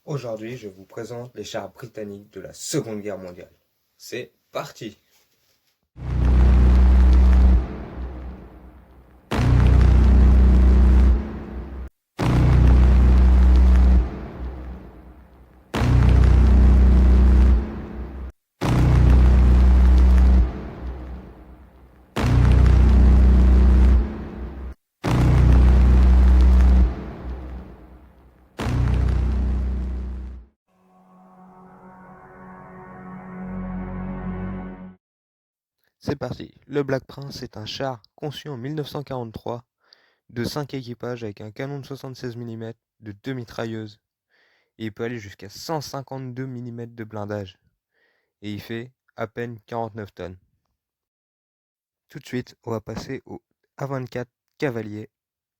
Aujourd'hui, je vous présente les chars britanniques de la Seconde Guerre mondiale. C'est parti! C'est parti. Le Black Prince est un char conçu en 1943 de 5 équipages avec un canon de 76 mm, de 2 mitrailleuses, et il peut aller jusqu'à 152 mm de blindage, et il fait à peine 49 tonnes. Tout de suite, on va passer au A24 Cavalier,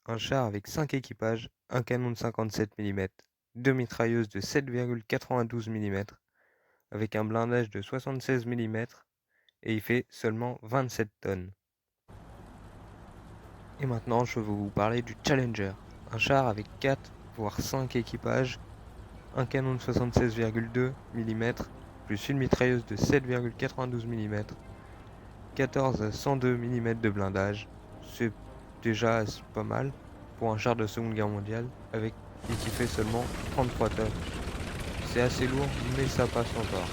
un char avec 5 équipages, un canon de 57 mm, 2 mitrailleuses de 7,92 mm, avec un blindage de 76 mm, et il fait seulement 27 tonnes. Et maintenant, je vais vous parler du Challenger, un char avec 4 voire 5 équipages, un canon de 76,2 mm, plus une mitrailleuse de 7,92 mm, 14 à 102 mm de blindage. C'est déjà pas mal pour un char de Seconde Guerre mondiale et qui fait seulement 33 tonnes. C'est assez lourd, mais ça passe encore.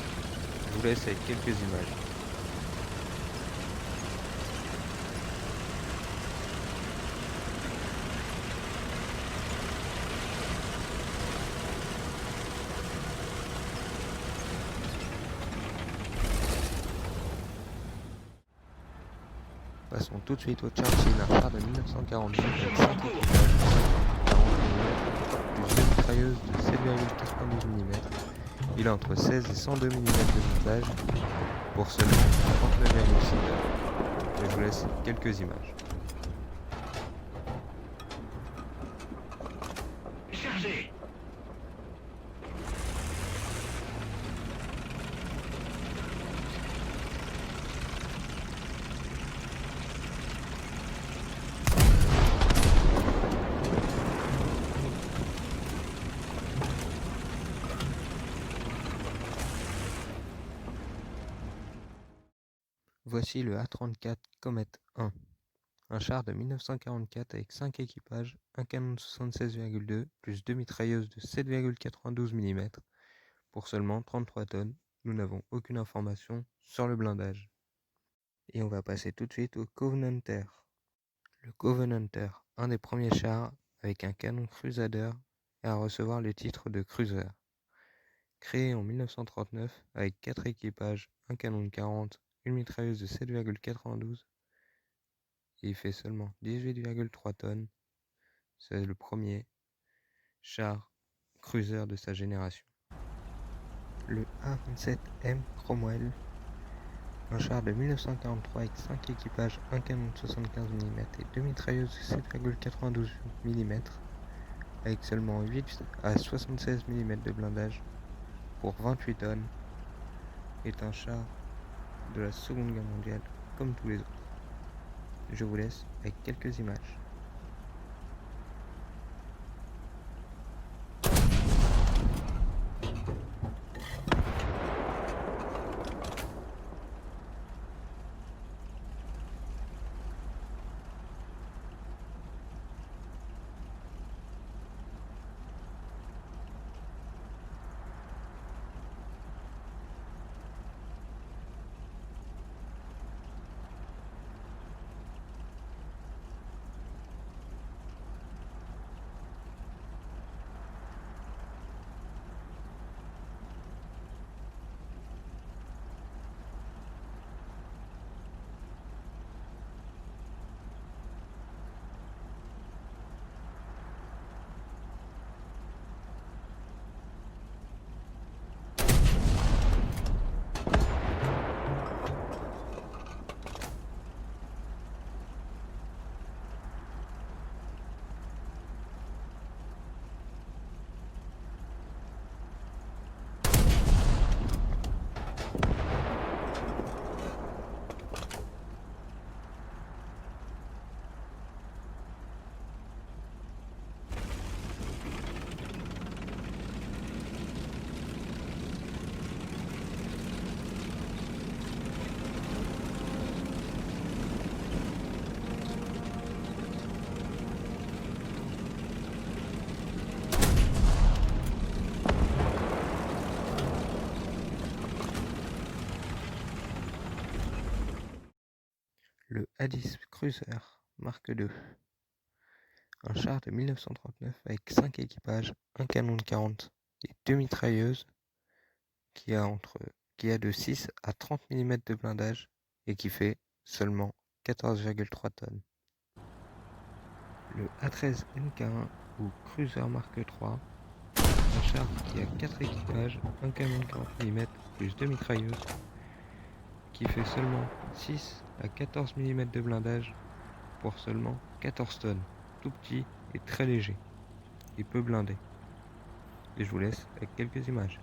Je vous laisse avec quelques images. Passons tout de suite au Churchill, un char de 1942 avec 5 équipages, 40 mm, plus 2 mitrailleuses de 7,92 mm. Il a entre 16 et 102 mm de blindage pour seulement 39,6 tonnes. Je vous laisse quelques images. Chargez! Voici le A34 Comet 1, un char de 1944 avec 5 équipages, un canon de 76,2 plus 2 mitrailleuses de 7,92 mm pour seulement 33 tonnes. Nous n'avons aucune information sur le blindage. Et on va passer tout de suite au Covenanter. Le Covenanter, un des premiers chars avec un canon Crusader et à recevoir le titre de Cruiser. Créé en 1939 avec 4 équipages, un canon de 40, une mitrailleuse de 7,92 et il fait seulement 18,3 tonnes. C'est le premier char cruiser de sa génération. Le A27M Cromwell, un char de 1943 avec 5 équipages, un canon de 75 mm et 2 mitrailleuses de 7,92 mm avec seulement 8 à 76 mm de blindage pour 28 tonnes, est un char de la Seconde Guerre mondiale comme tous les autres. Je vous laisse avec quelques images. Le A10 Cruiser Mark II. Un char de 1939 avec 5 équipages, un canon de 40 et 2 mitrailleuses qui a de 6 à 30 mm de blindage et qui fait seulement 14,3 tonnes. Le A13 MK1 ou Cruiser Mark III, un char qui a 4 équipages, un canon de 40 mm plus 2 mitrailleuses qui fait seulement 6 à 14 mm de blindage pour seulement 14 tonnes, tout petit et très léger, et peu blindé. Et je vous laisse avec quelques images.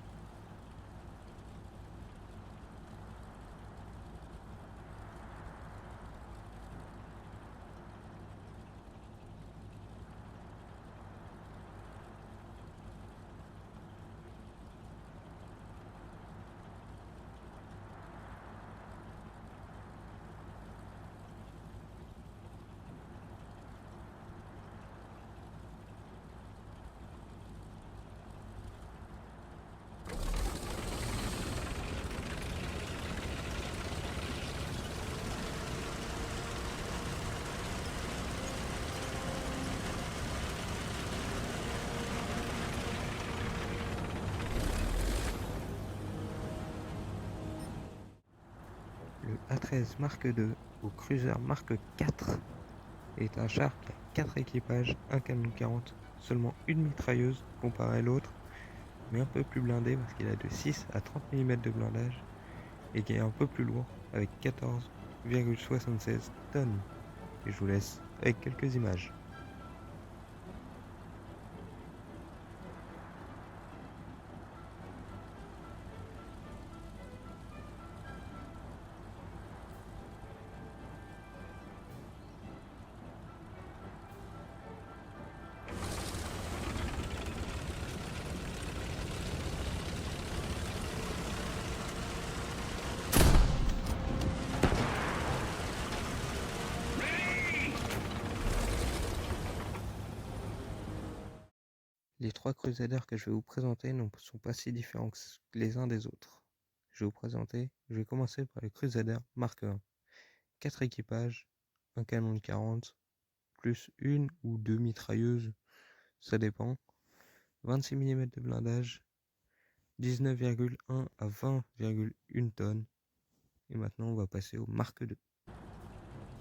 Le A13 Mark II ou Cruiser Mark IV est un char qui a 4 équipages, un canon de 40, seulement une mitrailleuse comparé à l'autre, mais un peu plus blindé parce qu'il a de 6 à 30 mm de blindage et qui est un peu plus lourd avec 14,76 tonnes. Et je vous laisse avec quelques images. Les 3 Crusaders que je vais vous présenter ne sont pas si différents que les uns des autres. Je vais commencer par le Crusader Mark I. 4 équipages, un canon de 40, plus une ou deux mitrailleuses, ça dépend, 26 mm de blindage, 19,1 à 20,1 tonnes. Et maintenant on va passer au Mark II.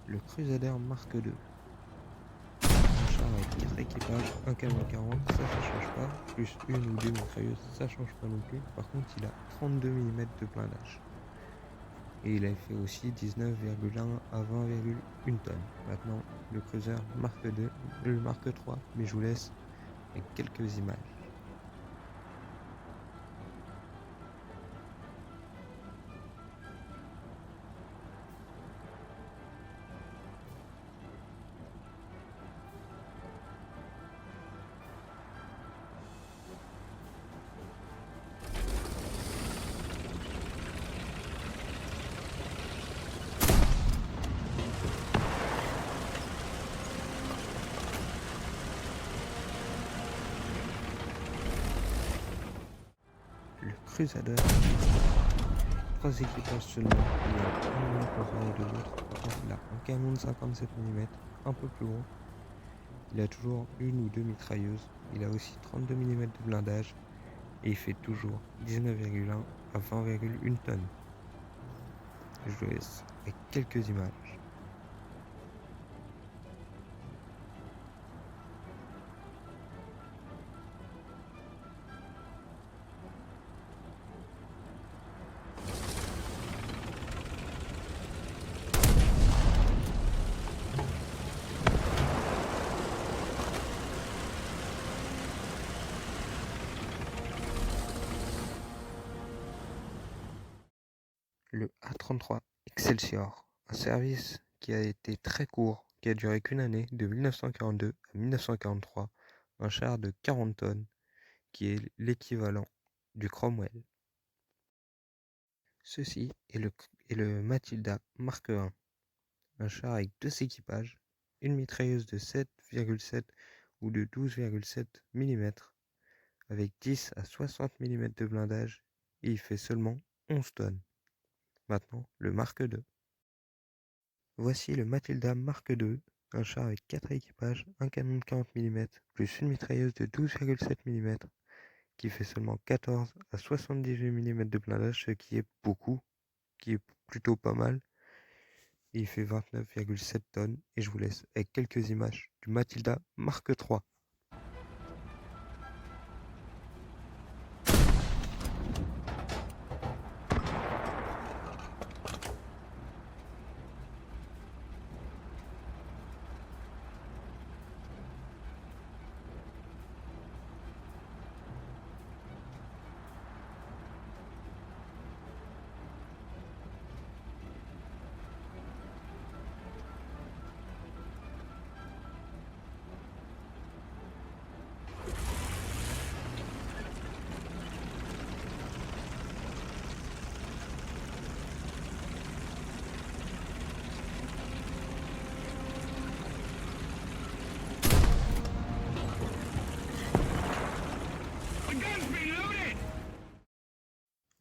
Le Crusader Mark II. Un char avec 4 équipages, un canon de 40, ça change pas, plus une ou deux mitrailleuses, ça change pas non plus. Par contre il a 32 mm de blindage. Et il a fait aussi 19,1 à 20,1 tonnes. Maintenant, le Cruiser Mark II, le Mark III, mais je vous laisse avec quelques images. Le Crusader, 3 équipages seulement, il a un moins comparé de l'autre. Par contre, il a un canon de 57 mm, un peu plus gros. Il a toujours une ou deux mitrailleuses. Il a aussi 32 mm de blindage. Et il fait toujours 19,1 à 20,1 tonnes. Je vous laisse avec quelques images. Le A33 Excelsior, un service qui a été très court, qui a duré qu'une année, de 1942 à 1943, un char de 40 tonnes, qui est l'équivalent du Cromwell. Ceci est le Matilda Mark I, un char avec 2 équipages, une mitrailleuse de 7,7 ou de 12,7 mm, avec 10 à 60 mm de blindage, et il fait seulement 11 tonnes. Maintenant, le Mark II. Voici le Matilda Mark II, un char avec 4 équipages, un canon de 40 mm, plus une mitrailleuse de 12,7 mm, qui fait seulement 14 à 78 mm de blindage, ce qui est beaucoup, qui est plutôt pas mal. Et il fait 29,7 tonnes, et je vous laisse avec quelques images du Matilda Mark III.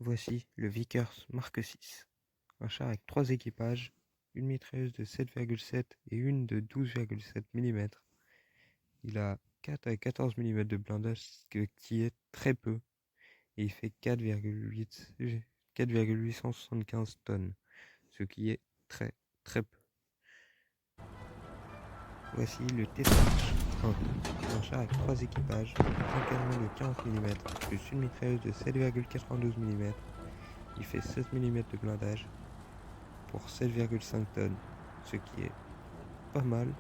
Voici le Vickers Mark VI, un char avec 3 équipages, une mitrailleuse de 7,7 et une de 12,7 mm. Il a 4 à 14 mm de blindage, ce qui est très peu, et il fait 4,875 tonnes, ce qui est très peu. Voici le T-Starch 1, un char avec 3 équipages, un canon de 40 mm, plus une mitrailleuse de 7,92 mm. Il fait 16 mm de blindage pour 7,5 tonnes, ce qui est pas mal,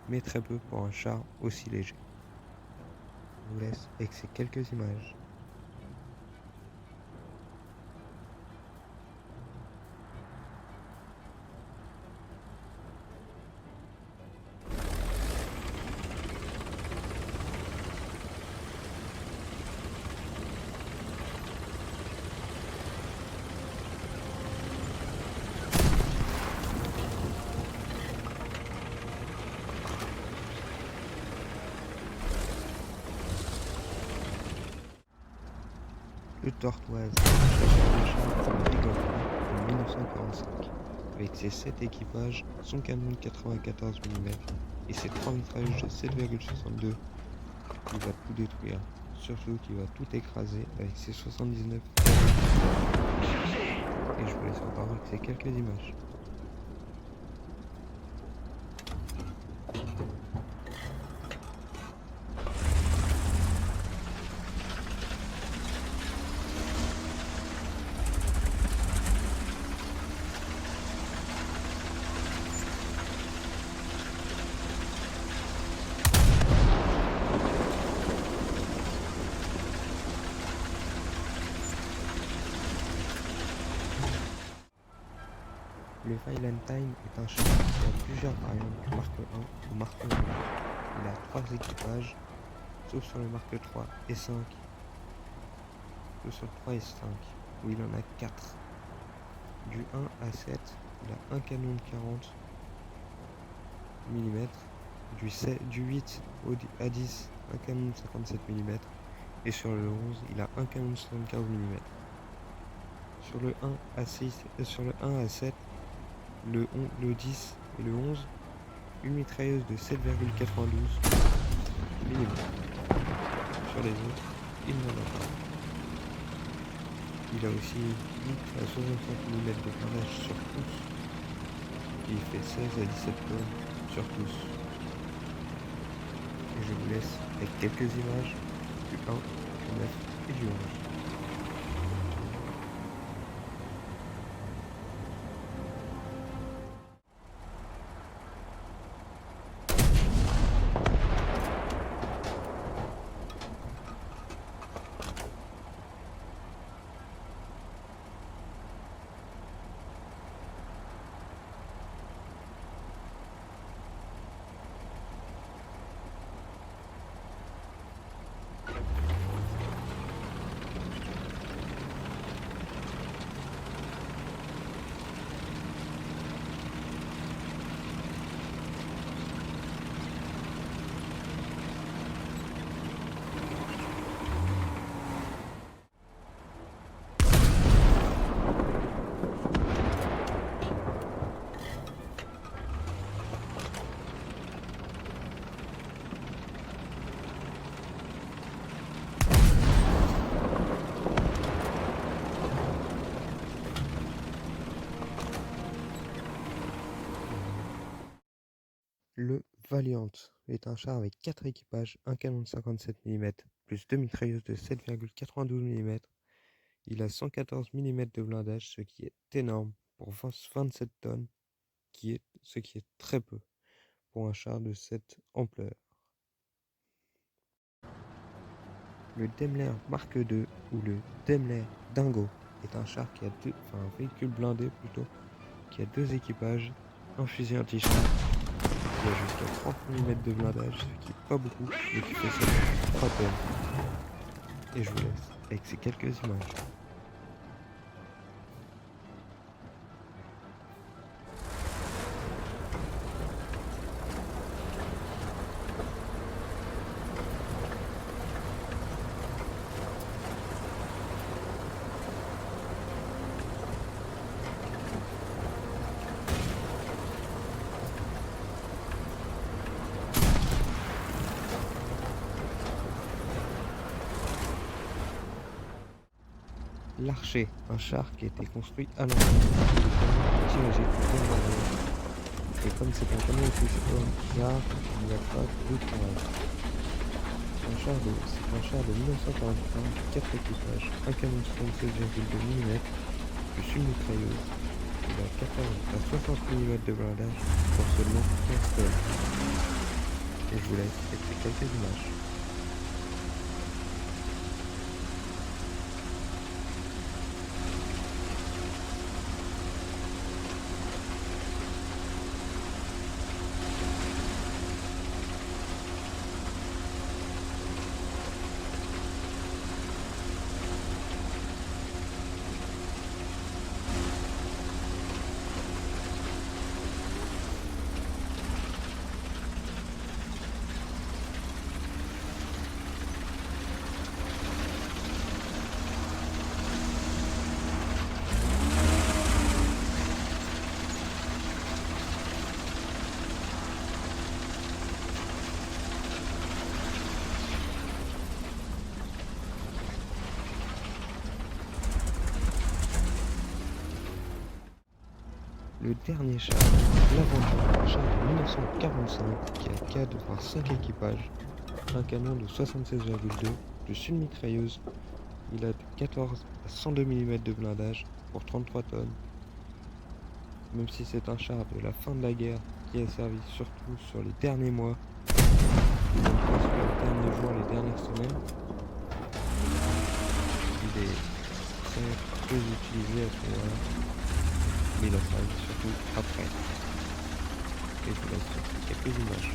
mais très peu pour un char aussi léger. Je vous laisse avec ces quelques images. Le Tortoise, un char de 1945, avec ses 7 équipages, son canon de 94 mm et ses 3 mitrailleuses de 7,62, il va tout détruire, surtout qu'il va tout écraser avec ses 79. Et je vous laisse encore avec ces quelques images. Le Valentine est un char qui a plusieurs variantes du Mark 1 au Mark 1. Il a 3 équipages, sauf sur le Mark 3 et 5. Sauf sur le 3 et 5, où il en a 4. Du 1 à 7, il a un canon de 40 mm. Du 8 à 10, un canon de 57 mm. Et sur le 11, il a un canon de 75 mm. Sur le 1 à 6, sur le 1 à 7, le 10 et le 11, une mitrailleuse de 7,92 mm. Sur les autres, il n'en a pas. Il a aussi 8 à 65 mm de blindage sur tous, et il fait 16 à 17 tonnes sur tous. Et je vous laisse avec quelques images du 1, du 9 et du 11. Valiant est un char avec 4 équipages, un canon de 57 mm, plus 2 mitrailleuses de 7,92 mm. Il a 114 mm de blindage, ce qui est énorme pour 27 tonnes, ce qui est très peu pour un char de cette ampleur. Le Daimler Mark II, ou le Daimler Dingo, est un char qui a un véhicule blindé plutôt, qui a 2 équipages, un fusil anti-char, qui a jusqu'à 30 mm de blindage, ce qui est pas beaucoup, mais qui fait seulement 3 tonnes. Et je vous laisse avec ces quelques images. L'Archer, un char qui a été construit à Londres, dirigé et comme c'est un camion rare, il n'y a pas de tournage. C'est un char de 1945, 4 équipages, un canon de 76,2 mm, plus une mitrailleuse. Il a 14 à 60 mm de blindage pour seulement 15 tonnes. Et je vous laisse avec ces quelques images. Le dernier char, l'Aventure, un char de 1945 qui a 4 voire 5 équipages, un canon de 76,2 plus une mitrailleuse. Il a de 14 à 102 mm de blindage pour 33 tonnes. Même si c'est un char de la fin de la guerre qui a servi surtout sur les derniers mois, et non pas sur les derniers jours, les dernières semaines, il est très peu utilisé à ce moment-là. Mais il a servi surtout après. Et je vous laisse quelques images.